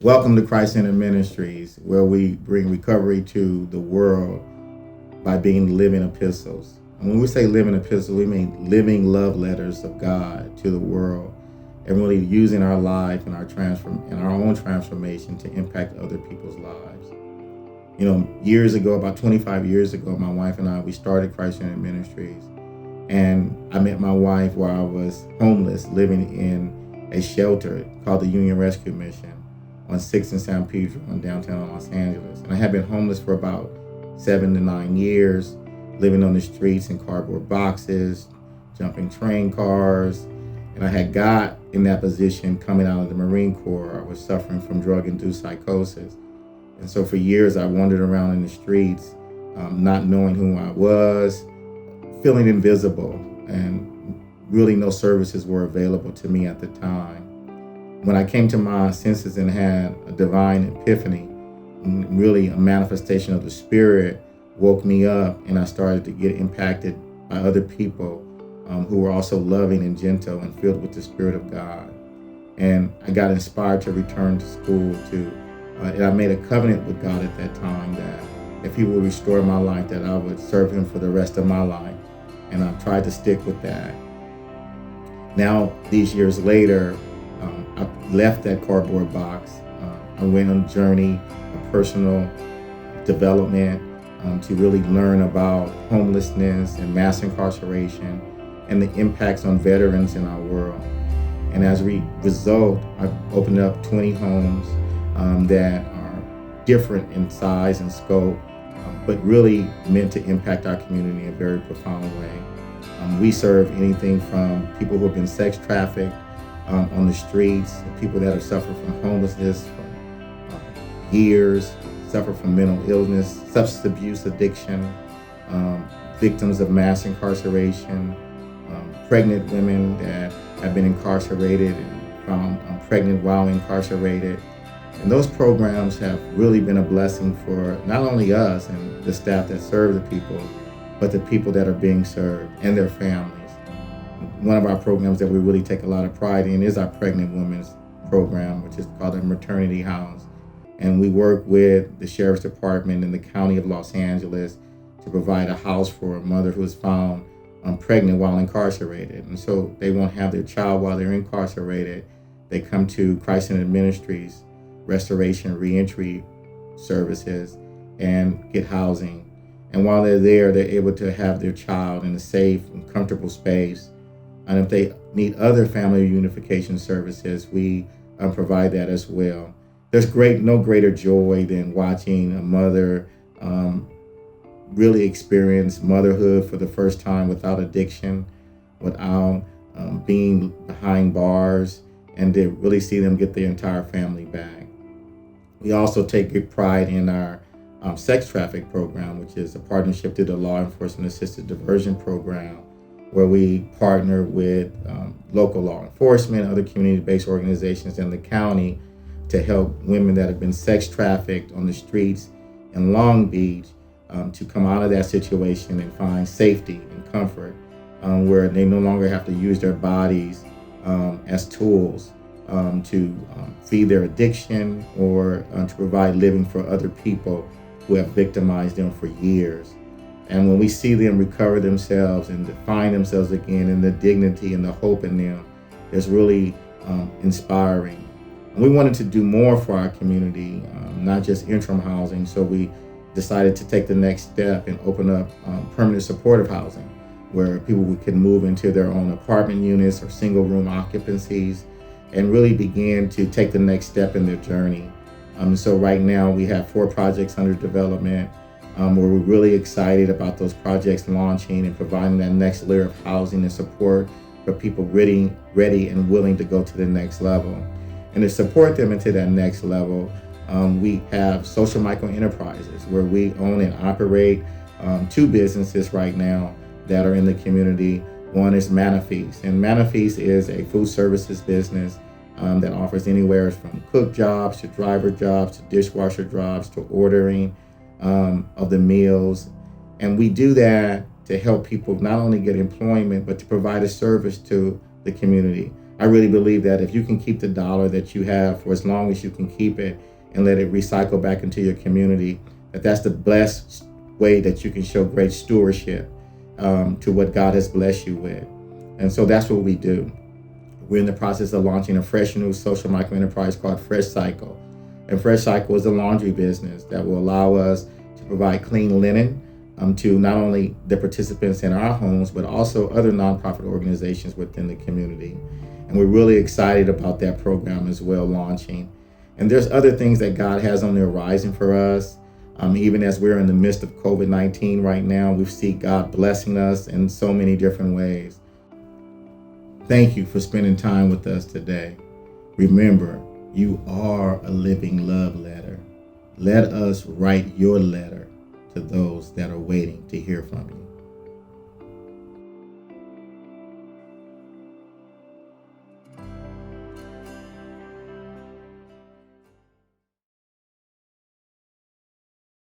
Welcome to ChristCentered Ministries, where we bring recovery to the world by being living epistles. And when we say living epistles, we mean living love letters of God to the world, and really using our life and our own transformation to impact other people's lives. Years ago, about 25 years ago, my wife and we started ChristCentered Ministries, and I met my wife while I was homeless, living in a shelter called the Union Rescue Mission on 6th and San Pedro in downtown Los Angeles. And I had been homeless for about 7 to 9 years, living on the streets in cardboard boxes, jumping train cars. And I had got in that position coming out of the Marine Corps. I was suffering from drug-induced psychosis. And so for years, I wandered around in the streets, not knowing who I was, feeling invisible, and really no services were available to me at the time. When I came to my senses and had a divine epiphany, really a manifestation of the Spirit woke me up, and I started to get impacted by other people who were also loving and gentle and filled with the Spirit of God. And I got inspired to return to school and I made a covenant with God at that time that if He would restore my life, that I would serve Him for the rest of my life. And I've tried to stick with that. Now, these years later, I left that cardboard box. I went on a journey of personal development to really learn about homelessness and mass incarceration and the impacts on veterans in our world. And as a result, I've opened up 20 homes that are different in size and scope, but really meant to impact our community in a very profound way. We serve anything from people who have been sex trafficked on the streets, people that have suffered from homelessness for years, suffer from mental illness, substance abuse addiction, victims of mass incarceration, pregnant women that have been incarcerated and found pregnant while incarcerated. And those programs have really been a blessing for not only us and the staff that serve the people, but the people that are being served and their families. One of our programs that we really take a lot of pride in is our pregnant women's program, which is called the Maternity House. And we work with the Sheriff's Department in the County of Los Angeles to provide a house for a mother who is found pregnant while incarcerated. And so they won't have their child while they're incarcerated. They come to ChristCentered Ministries, restoration, reentry services, and get housing. And while they're there, they're able to have their child in a safe and comfortable space. And if they need other family unification services, we provide that as well. There's no greater joy than watching a mother really experience motherhood for the first time without addiction, without being behind bars, and to really see them get their entire family back. We also take good pride in our sex traffic program, which is a partnership through the Law Enforcement Assisted Diversion Program, where we partner with local law enforcement, other community-based organizations in the county to help women that have been sex trafficked on the streets in Long Beach to come out of that situation and find safety and comfort, where they no longer have to use their bodies as tools to feed their addiction or to provide living for other people who have victimized them for years. And when we see them recover themselves and to find themselves again, and the dignity and the hope in them is really inspiring. And we wanted to do more for our community, not just interim housing. So we decided to take the next step and open up permanent supportive housing, where people can move into their own apartment units or single room occupancies and really begin to take the next step in their journey. So right now we have 4 projects under development, where we're really excited about those projects launching and providing that next layer of housing and support for people ready and willing to go to the next level. And to support them into that next level, we have social micro enterprises where we own and operate 2 businesses right now that are in the community. One is Manifeast, and Manifeast is a food services business that offers anywhere from cook jobs to driver jobs to dishwasher jobs to ordering of the meals. And we do that to help people not only get employment, but to provide a service to the community. I really believe that if you can keep the dollar that you have for as long as you can keep it and let it recycle back into your community, that's the best way that you can show great stewardship to what God has blessed you with. And so that's what we do. We're in the process of launching a fresh new social micro enterprise called Fresh Cycle. And Fresh Cycle is a laundry business that will allow us to provide clean linen to not only the participants in our homes, but also other nonprofit organizations within the community. And we're really excited about that program as well, launching. And there's other things that God has on the horizon for us. Even as we're in the midst of COVID-19 right now, we see God blessing us in so many different ways. Thank you for spending time with us today. Remember, you are a living love letter. Let us write your letter to those that are waiting to hear from you.